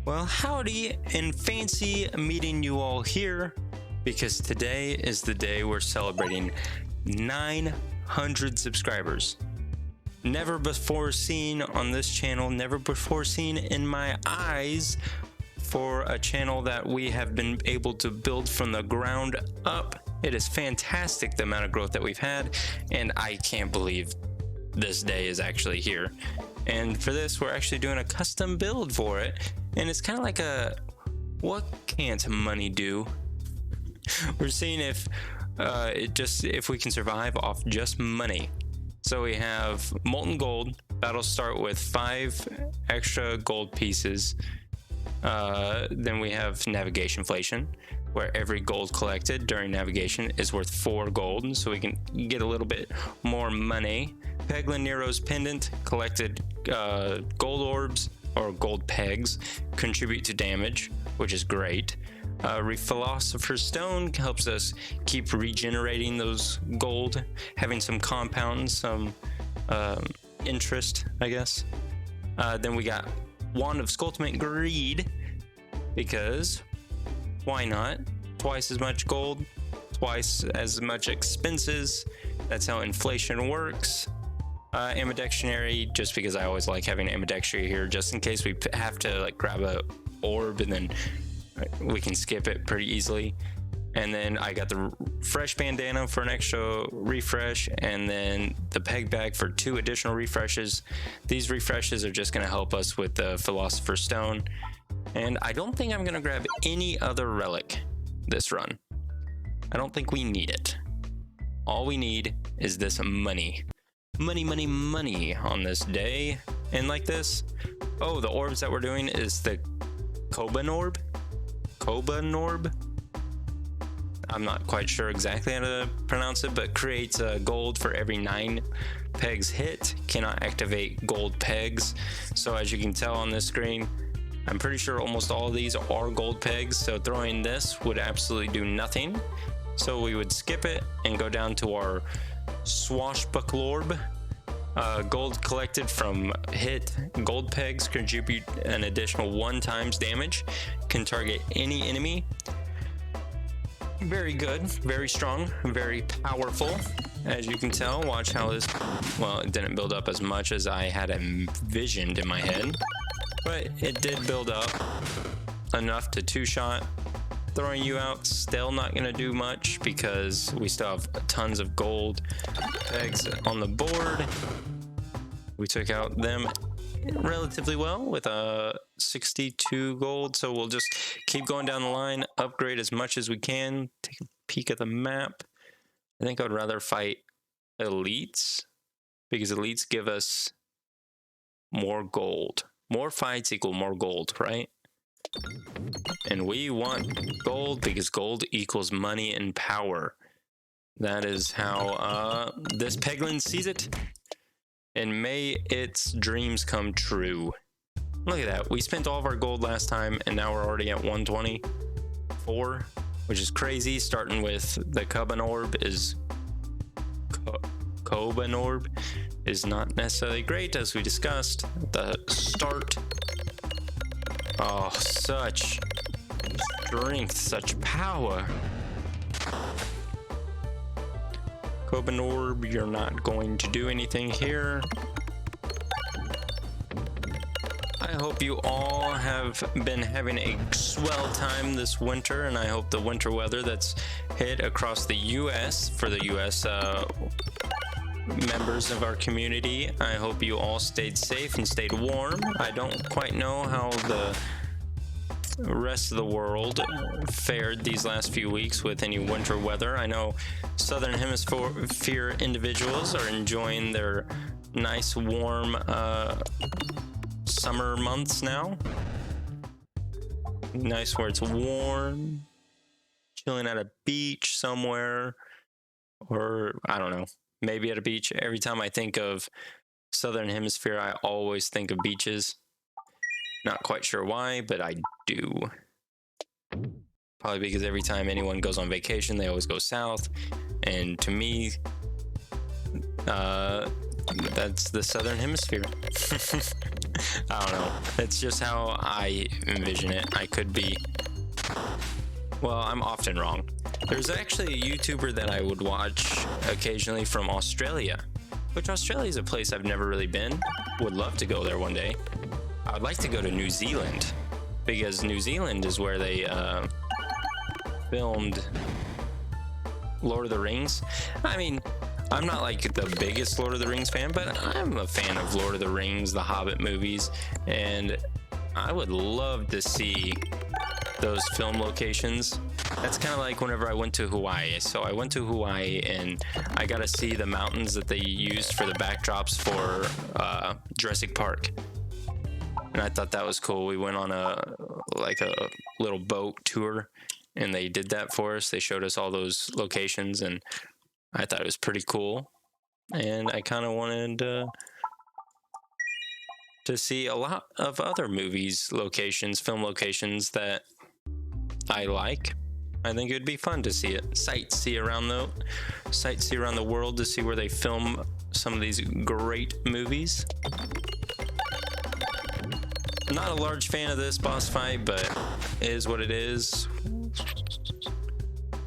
Well, howdy, and fancy meeting you all here because today is the day we're celebrating 900 subscribers. Never before seen on this channel, never before seen in my eyes for a channel that we have been able to build from the ground up. It is fantastic the amount of growth that we've had, and I can't believe this day is actually here. And for this, we're actually doing a custom build for it. And it's kind of like a, what can't money do? We're seeing if if we can survive off just money. So we have molten gold. That'll start with 5 extra gold pieces. Then we have navigation inflation, where every gold collected during navigation is worth 4 gold, so we can get a little bit more money. Peglin Nero's pendant, collected gold orbs or gold pegs contribute to damage, which is great. Philosopher's Stone helps us keep regenerating those gold, having some compounds, some interest, I guess. Then we got Wand of Sculptment Greed, because why not? Twice as much gold, twice as much expenses. That's how inflation works. Ambidextrary, just because I always like having ambidextrary here, just in case we have to like grab a orb and then we can skip it pretty easily. And then I got the fresh bandana for an extra refresh, and then the peg bag for 2 additional refreshes. These refreshes are just going to help us with the Philosopher's Stone. And I don't think I'm going to grab any other relic this run. I don't think we need it. All we need is this money. Money, money, money on this day. And like this, oh, the orbs that we're doing is the Koban orb. I'm not quite sure exactly how to pronounce it, but creates gold for every 9 pegs hit. Cannot activate gold pegs. So as you can tell on this screen, I'm pretty sure almost all of these are gold pegs. So throwing this would absolutely do nothing. So we would skip it and go down to our Swashbuckle orb. Gold collected from hit gold pegs contribute an additional 1 times damage. Can target any enemy. Very good, very strong, very powerful. As you can tell, watch how this, well, it didn't build up as much as I had envisioned in my head, but it did build up enough to 2-shot. Throwing you out, still not gonna do much because we still have tons of gold pegs on the board. We took out them relatively well with a 62 gold, so we'll just keep going down the line, upgrade as much as we can. Take a peek at the map. I think I would rather fight elites, because elites give us more gold. More fights equal more gold, right? And we want gold because gold equals money and power. That is how this Peglin sees it. And may its dreams come true. Look at that. We spent all of our gold last time, and now we're already at 124, which is crazy. Starting with the Koban orb is Koban orb is not necessarily great, as we discussed at the start. Oh, such strength, such power. Koban orb, you're not going to do anything here. I hope you all have been having a swell time this winter, and I hope the winter weather that's hit across the US for the US members of our community, I hope you all stayed safe and stayed warm. I don't quite know how the rest of the world fared these last few weeks with any winter weather. I know Southern Hemisphere individuals are enjoying their nice warm summer months now. Nice where it's warm, chilling at a beach somewhere, or I don't know, maybe at a beach. Every time I think of Southern Hemisphere, I always think of beaches. Not quite sure why, but I do. Probably because every time anyone goes on vacation, they always go south. And to me, that's the Southern Hemisphere. I don't know. It's just how I envision it. I could be... Well, I'm often wrong. There's actually a YouTuber that I would watch occasionally from Australia, which Australia is a place I've never really been. Would love to go there one day. I would like to go to New Zealand, because New Zealand is where they filmed Lord of the Rings. I mean, I'm not like the biggest Lord of the Rings fan, but I'm a fan of Lord of the Rings, the Hobbit movies, and I would love to see those film locations. That's kind of like whenever I went to Hawaii. So I went to Hawaii and I got to see the mountains that they used for the backdrops for Jurassic Park. And I thought that was cool. We went on a little boat tour and they did that for us. They showed us all those locations and I thought it was pretty cool. And I kind of wanted to see a lot of other movies, locations, film locations that I like. I think it would be fun to see it. Sightsee around the world to see where they film some of these great movies. I'm not a large fan of this boss fight, but it is what it is.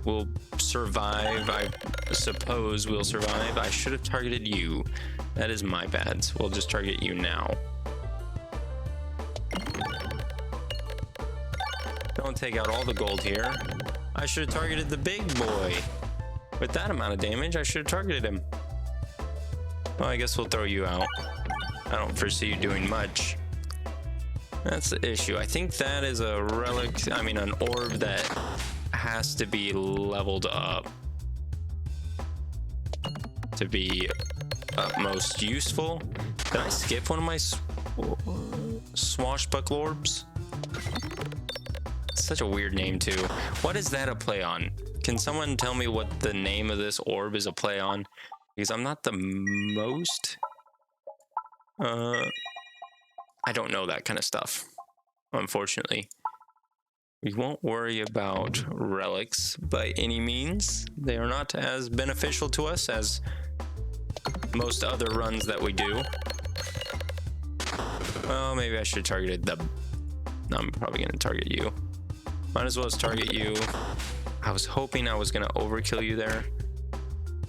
We'll survive. I suppose we'll survive. I should have targeted you. That is my bad. So we'll just target you now. Don't take out all the gold here. I should have targeted the big boy. With that amount of damage, I should have targeted him. Well, I guess we'll throw you out. I don't foresee you doing much. That's the issue. I think that is a relic, an orb that has to be leveled up to be most useful. Did I skip one of my swashbuckle orbs? Such a weird name too. What is that a play on? Can someone tell me what the name of this orb is a play on? Because I'm not the most I don't know that kind of stuff, unfortunately. We won't worry about relics by any means. They are not as beneficial to us as most other runs that we do. Well, maybe I should have targeted the... I'm probably going to target you. Might as well as target you. I was hoping I was going to overkill you there.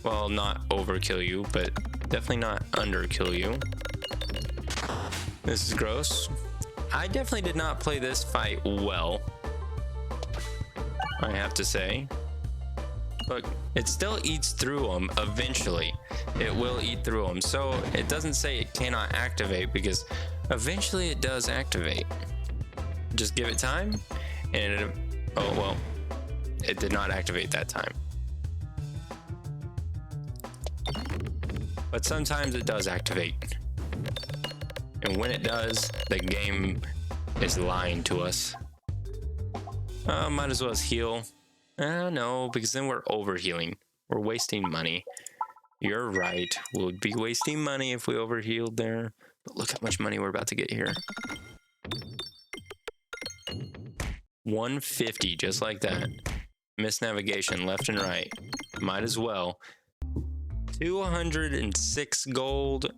Well, not overkill you, but definitely not underkill you. This is gross. I definitely did not play this fight well, I have to say. Look, it still eats through them eventually. It will eat through them. So it doesn't say it cannot activate, because eventually it does activate. Just give it time and oh well, it did not activate that time. But sometimes it does activate. And when it does, the game is lying to us. Might as well as heal. No, because then we're overhealing. We're wasting money. You're right. We'll be wasting money if we overhealed there. But look how much money we're about to get here. 150, just like that. Miss navigation left and right. Might as well. 206 gold.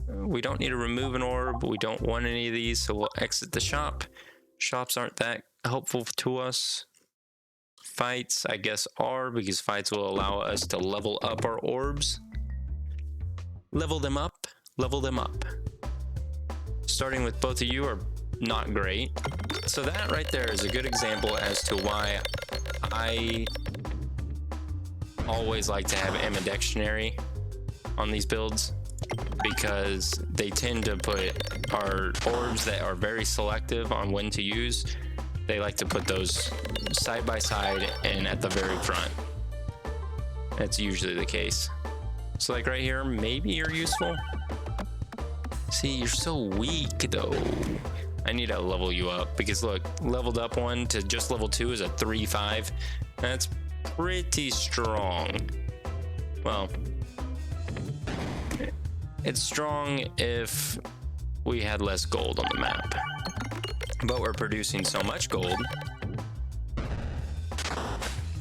We don't need to remove an orb. We don't want any of these, so we'll exit the shop. Shops aren't that helpful to us. Fights, I guess, are, because fights will allow us to level up our orbs. Level them up. Level them up. Starting with both of you are not great. So that right there is a good example as to why I always like to have ambidextrous on these builds, because they tend to put our orbs that are very selective on when to use. They like to put those side by side and at the very front. That's usually the case. So like right here, maybe you're useful. See, you're so weak though. I need to level you up, because look, leveled up one to just level 2 is a 3-5. That's pretty strong. Well, it's strong if we had less gold on the map, but we're producing so much gold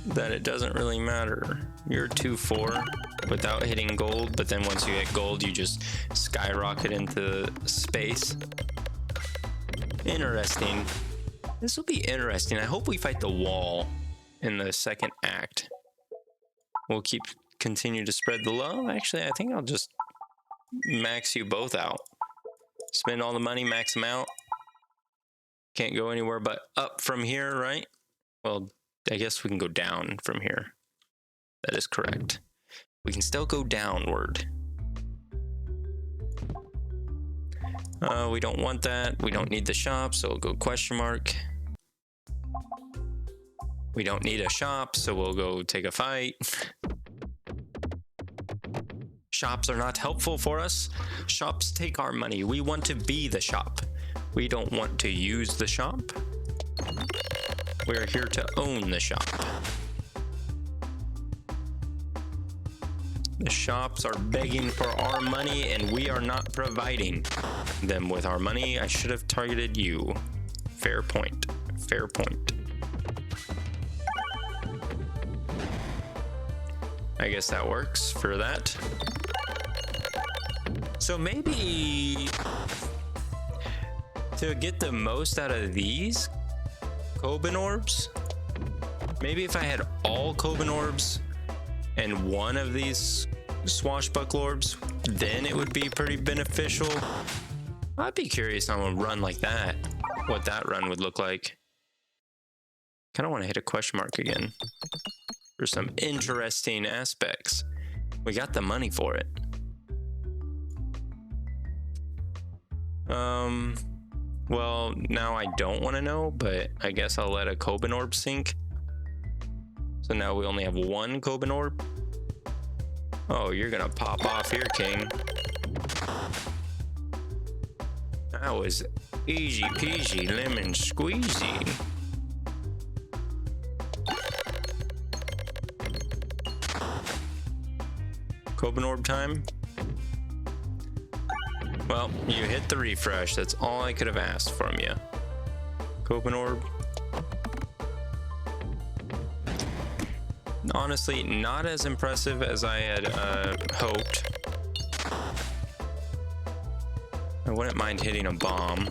that it doesn't really matter. You're 2-4. without hitting gold, but then once you hit gold, you just skyrocket into space. Interesting. This will be interesting. I hope we fight the wall in the second act. We'll continue to spread the love. Actually, I think I'll just max you both out. Spend all the money, max them out. Can't go anywhere but up from here, right? Well, I guess we can go down from here. That is correct. We can still go downward. We don't want that. We don't need the shop, so we'll go question mark. We don't need a shop, so we'll go take a fight. Shops are not helpful for us. Shops take our money. We want to be the shop. We don't want to use the shop. We're here to own the shop. The shops are begging for our money and we are not providing them with our money. I should have targeted you. Fair point. Fair point. I guess that works for that. So maybe to get the most out of these Coben orbs, maybe if I had all Coben orbs and one of these swashbuckle orbs, then it would be pretty beneficial. I'd be curious on a run like that, what that run would look like. Kind of want to hit a question mark again for some interesting aspects. We got the money for it. Well, now I don't want to know, but I guess I'll let a Coben orb sink. So now we only have one Coben orb. Oh, you're gonna pop off here, King. That was easy peasy lemon squeezy. Coben orb time. Well, you hit the refresh. That's all I could have asked from you. Coben orb. Honestly, not as impressive as I had hoped. I wouldn't mind hitting a bomb.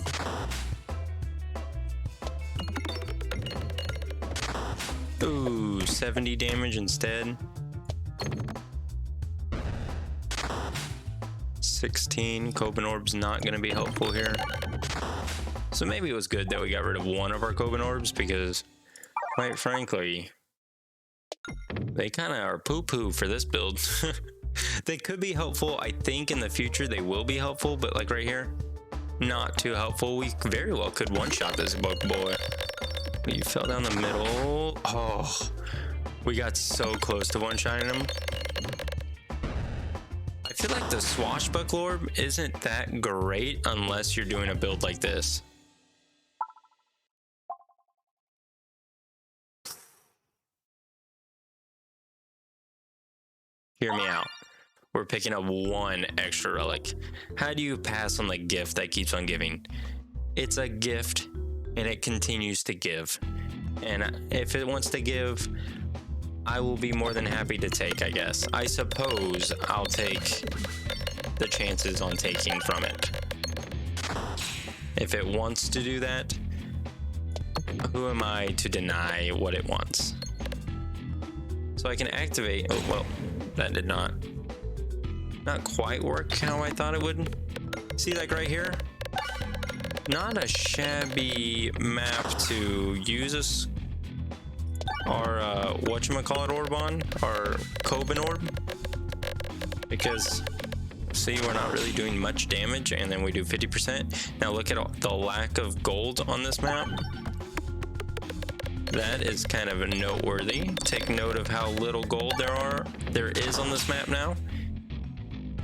Ooh, 70 damage instead. 16. Coben orb's not going to be helpful here. So maybe it was good that we got rid of one of our Coben orbs because, quite frankly, they kind of are poo-poo for this build. They could be helpful. I think in the future they will be helpful, but like right here, not too helpful. We very well could one-shot this boy. You fell down the middle. Oh, we got so close to one-shotting him. I feel like the swashbuckle orb isn't that great unless you're doing a build like this. Hear me out. We're picking up one extra relic. How do you pass on the gift that keeps on giving? It's a gift and it continues to give. And if it wants to give, I will be more than happy to take, I guess. I suppose I'll take the chances on taking from it. If it wants to do that, who am I to deny what it wants? So I can activate, oh, well, that did not quite work how I thought it would. See, like right here? Not a shabby map to use our whatchamacallit orb on, our Coben orb, because see, we're not really doing much damage and then we do 50%. Now look at the lack of gold on this map. That is kind of noteworthy. Take note of how little gold there is on this map now.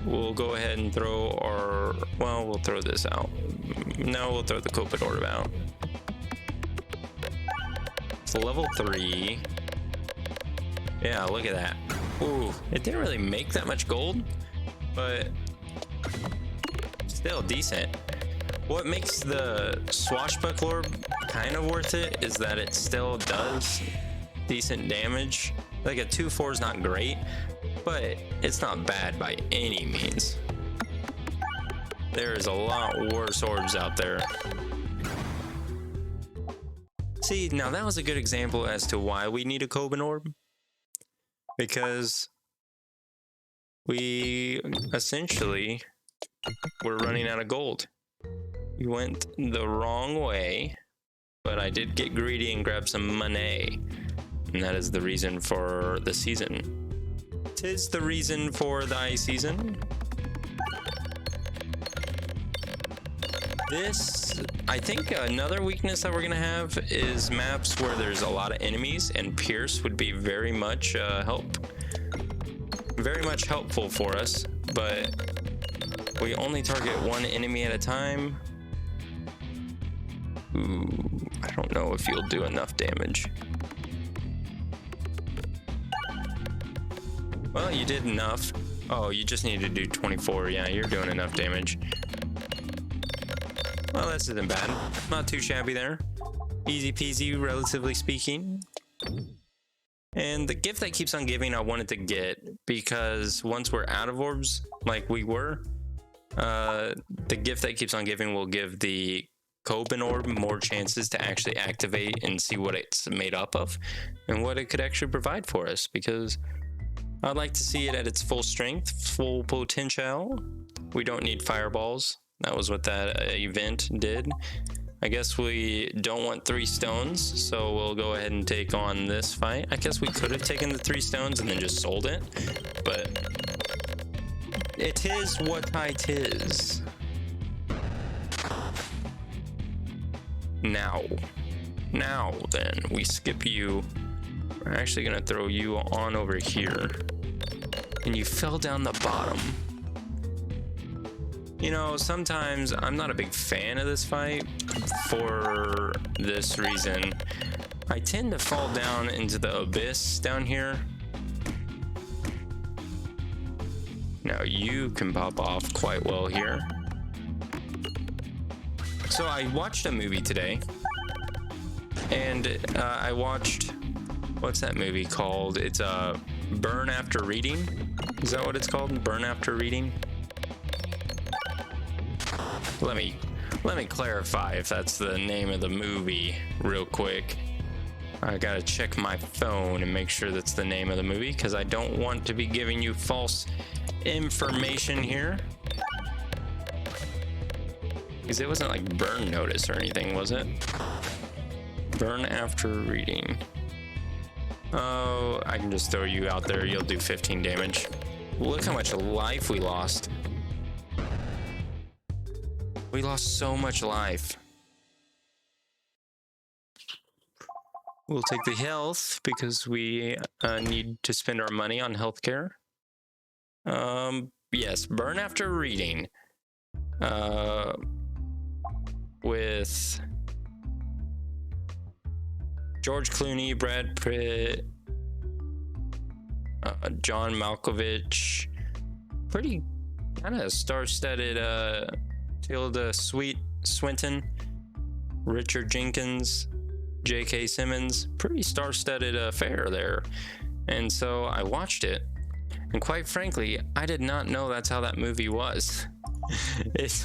We'll go ahead and throw our, well, we'll throw this out. No, we'll throw the Coben orb out. It's level 3. Yeah, look at that. Ooh, it didn't really make that much gold, but still decent. What makes the swashbuckle orb kind of worth it is that it still does decent damage. Like a 2-4 is not great, but it's not bad by any means. There's a lot worse orbs out there. See, now that was a good example as to why we need a Coben orb. Because we essentially were running out of gold. We went the wrong way, but I did get greedy and grab some money. And that is the reason for the season. 'Tis the reason for thy season. This, I think another weakness that we're gonna have is maps where there's a lot of enemies, and Pierce would be very much helpful for us, but we only target one enemy at a time. Ooh, I don't know if you'll do enough damage. Well, you did enough. Oh, you just need to do 24. Yeah, you're doing enough damage. Well, this isn't bad. Not too shabby there. Easy peasy, relatively speaking. And the gift that keeps on giving I wanted to get, because once we're out of orbs, like we were, the gift that keeps on giving will give the Coben orb more chances to actually activate and see what it's made up of and what it could actually provide for us, because I'd like to see it at its full strength, full potential. We don't need fireballs. That was what that event did. I guess we don't want 3 stones, so we'll go ahead and take on this fight. I guess we could have taken the 3 stones and then just sold it, but it is what it is. Now then, we skip you. We're actually gonna throw you on over here. And you fell down the bottom. You know, sometimes I'm not a big fan of this fight for this reason. I tend to fall down into the abyss down here. Now you can pop off quite well here. So I watched a movie today, and I watched, what's that movie called? It's Burn After Reading. Is that what it's called? Burn After Reading? Let me clarify if that's the name of the movie real quick. I gotta check my phone and make sure that's the name of the movie, because I don't want to be giving you false information here. Because it wasn't like Burn Notice or anything, was it? Burn After Reading. Oh, I can just throw you out there. You'll do 15 damage. Look how much life we lost. We lost so much life. We'll take the health because we need to spend our money on healthcare. Yes, Burn After Reading. With George Clooney, Brad Pitt, John Malkovich. Pretty kind of star-studded. Tilda Swinton, Richard Jenkins, J.K. Simmons. Pretty star-studded affair there. And so I watched it, and quite frankly, I did not know that's how that movie was. It's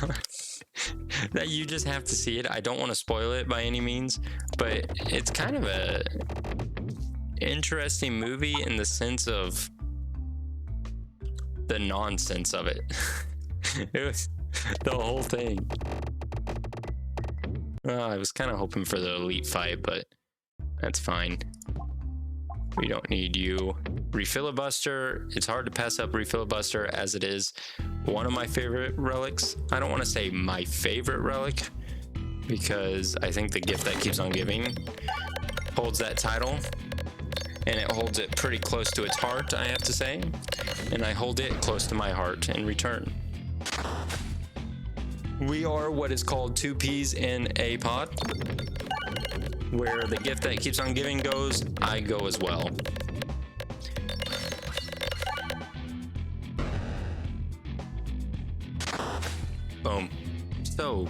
that you just have to see it. I don't want to spoil it by any means, but it's kind of a interesting movie in the sense of the nonsense of it. It was the whole thing. Well, I was kind of hoping for the elite fight, but that's fine. We don't need you. Refilibuster. It's hard to pass up Refilibuster, as it is one of my favorite relics. I don't want to say my favorite relic, because I think the gift that keeps on giving holds that title, and it holds it pretty close to its heart, I have to say, and I hold it close to my heart in return. We are what is called 2 peas in a pod. Where the gift that keeps on giving goes, I go as well. Boom. So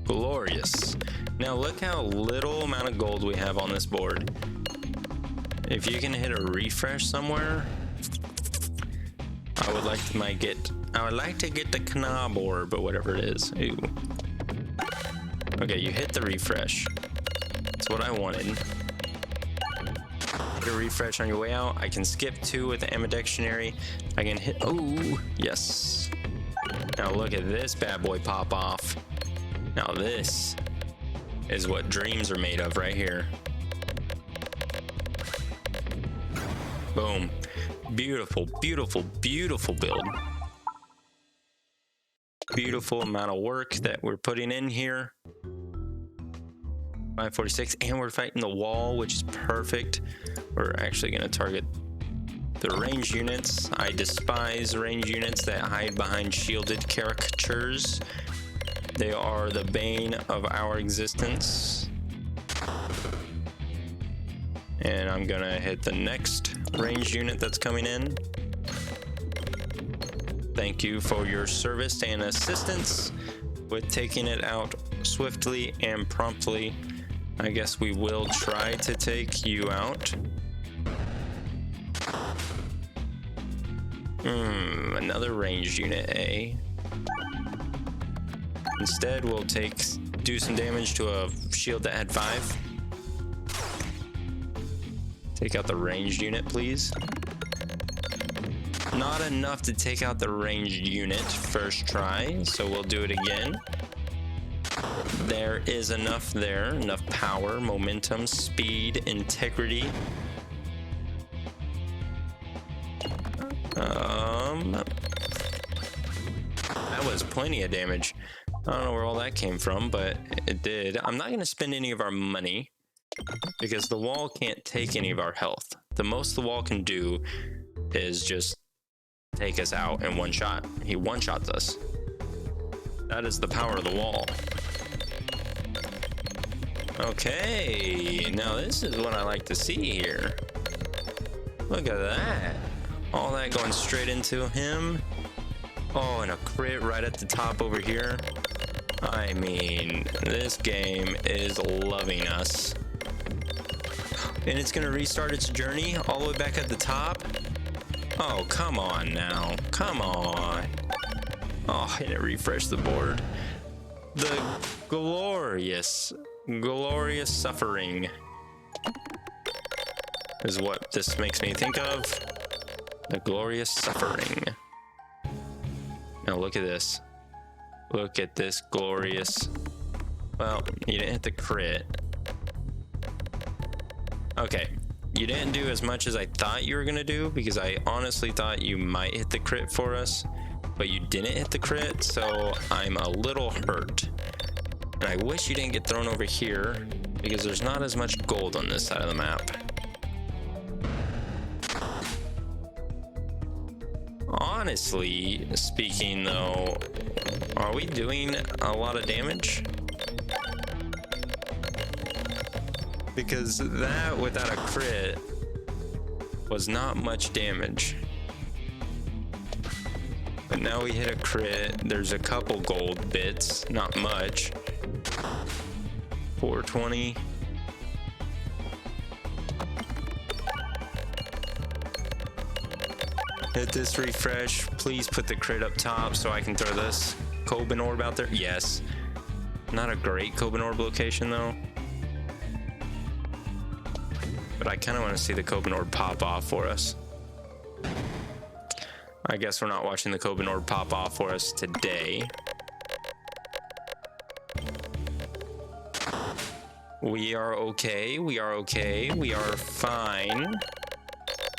glorious. Now look how little amount of gold we have on this board. If you can hit a refresh somewhere, I would like to get the knob orb, but whatever it is. Ooh. Okay, you hit the refresh. That's what I wanted. Hit a refresh on your way out. I can skip 2 with the ambidextrary. I can hit. Oh, yes. Now look at this bad boy pop off. Now this is what dreams are made of right here. Boom. Beautiful, beautiful, beautiful build. Beautiful amount of work that we're putting in here. 546, and we're fighting the wall, which is perfect. We're actually going to target the ranged units. I despise ranged units that hide behind shielded caricatures. They are the bane of our existence. And I'm going to hit the next ranged unit that's coming in. Thank you for your service and assistance with taking it out swiftly and promptly. I guess we will try to take you out. Another ranged unit A. Instead, we'll do some damage to a shield that had 5. Take out the ranged unit, please. Not enough to take out the ranged unit first try, so we'll do it again. There is enough there, enough power, momentum, speed, integrity. That was plenty of damage. I don't know where all that came from, but it did. I'm not going to spend any of our money because the wall can't take any of our health. The most the wall can do is just take us out in one shot. He one-shots us. That is the power of the wall. Okay, now this is what I like to see here. Look at that. All that going straight into him. Oh, and a crit right at the top over here. I mean, this game is loving us. And it's gonna restart its journey all the way back at the top. Oh, come on now. Come on. Oh, and it refreshed the board. The glorious suffering is what this makes me think of. The glorious suffering. Now look at this. Look at this glorious. Well, you didn't hit the crit. Okay. You didn't do as much as I thought you were going to do, because I honestly thought you might hit the crit for us, but you didn't hit the crit, so I'm a little hurt. And I wish you didn't get thrown over here, because there's not as much gold on this side of the map. Honestly speaking, though, are we doing a lot of damage? Because that without a crit was not much damage. But now we hit a crit. There's a couple gold bits, not much. 420. Hit this refresh. Please put the crit up top so I can throw this Coben orb out there. Yes. Not a great Coben orb location though. But I kind of want to see the Coben orb pop off for us. I guess we're not watching the Coben orb pop off for us today. We are okay. We are okay. We are fine.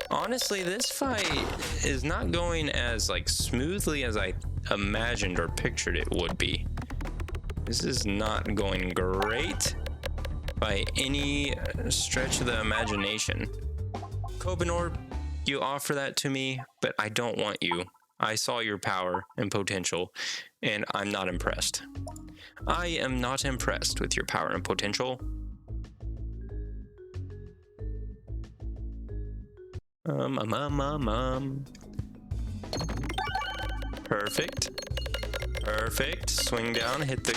Honestly, this fight is not going as smoothly as I imagined or pictured it would be. This is not going great by any stretch of the imagination. Coben orb, you offer that to me, but I don't want you. I saw your power and potential, and I'm not impressed. I am not impressed with your power and potential. Perfect. Perfect. Swing down, hit the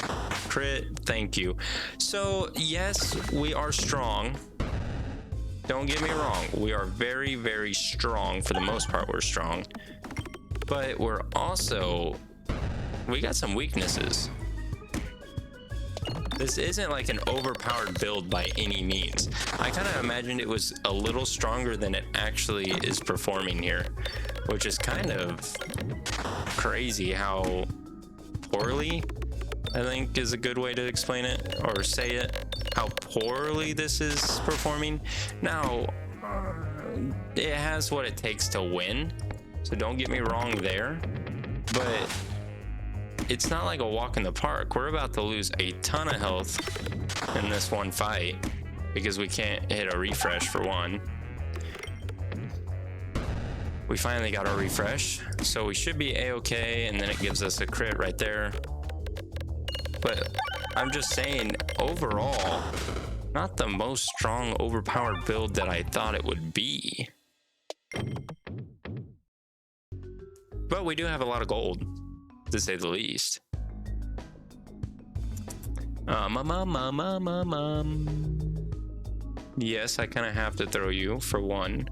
crit. Thank you. So, yes, we are strong. Don't get me wrong. We are very, very strong. For the most part, we're strong. but we got some weaknesses. This isn't like an overpowered build by any means. I kind of imagined it was a little stronger than it actually is performing here, which is kind of crazy how poorly, I think is a good way to explain it or say it, how poorly this is performing. Now, it has what it takes to win, so don't get me wrong there, but it's not like a walk in the park. We're about to lose a ton of health in this one fight because we can't hit a refresh for one. We finally got our refresh, so we should be a-okay, and then it gives us a crit right there. But I'm just saying, overall, not the most strong, overpowered build that I thought it would be. But we do have a lot of gold, to say the least. Yes, I kind of have to throw you for one.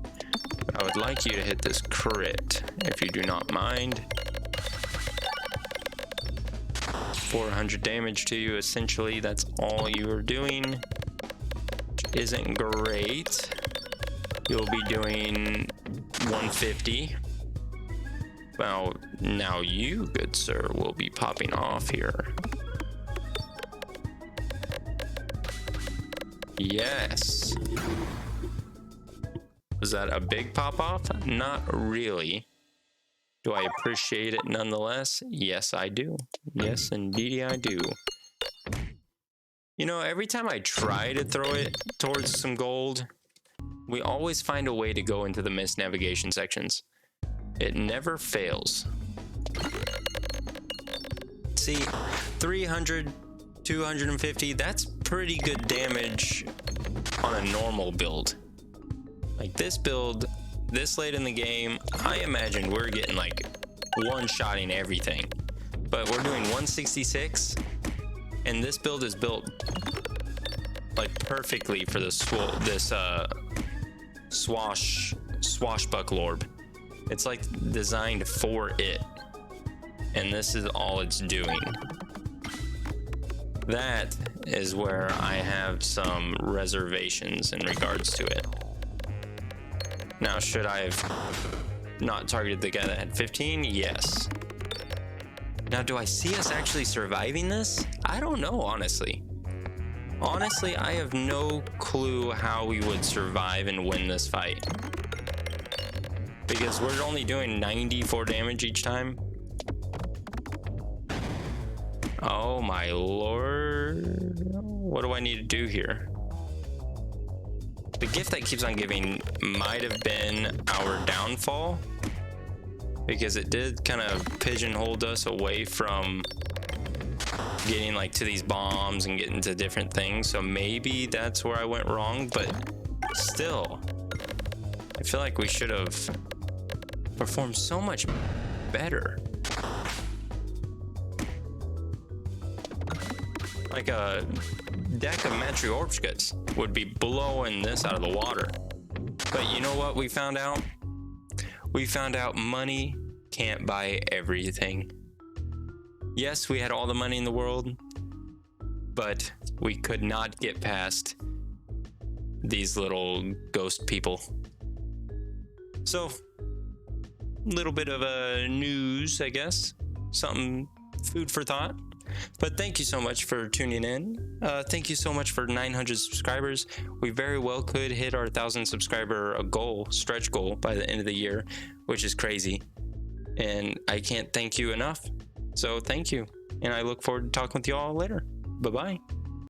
But I would like you to hit this crit, if you do not mind. 400 damage to you, essentially. That's all you are doing, which isn't great. You'll be doing 150. Well, now you, good sir, will be popping off here. Yes. Was that a big pop off? Not really. Do I appreciate it nonetheless? Yes, I do. Yes, indeed I do. You know, every time I try to throw it towards some gold, we always find a way to go into the missed navigation sections. It never fails. See, 300, 250, that's pretty good damage on a normal build. Like this build, this late in the game, I imagine we're getting like one-shotting everything. But we're doing 166, and this build is built like perfectly for this swashbuckle orb. It's like designed for it, and this is all it's doing. That is where I have some reservations in regards to it. Now, should I have not targeted the guy that had 15? Yes. Now, do I see us actually surviving this? I don't know, honestly. Honestly, I have no clue how we would survive and win this fight. Because we're only doing 94 damage each time. Oh my lord. What do I need to do here? The gift that keeps on giving might have been our downfall, because it did kind of pigeonhole us away from getting like to these bombs and getting to different things. So maybe that's where I went wrong, but still, I feel like we should have performed so much better. Like a deck of Matryoshkas would be blowing this out of the water. But you know what we found out? We found out money can't buy everything. Yes, we had all the money in the world, but we could not get past these little ghost people. So, little bit of a news, I guess. Something food for thought. But thank you so much for tuning in. Thank you so much for 900 subscribers. We very well could hit our 1,000 subscriber goal, stretch goal, by the end of the year, which is crazy. And I can't thank you enough. So thank you. And I look forward to talking with you all later. Bye-bye.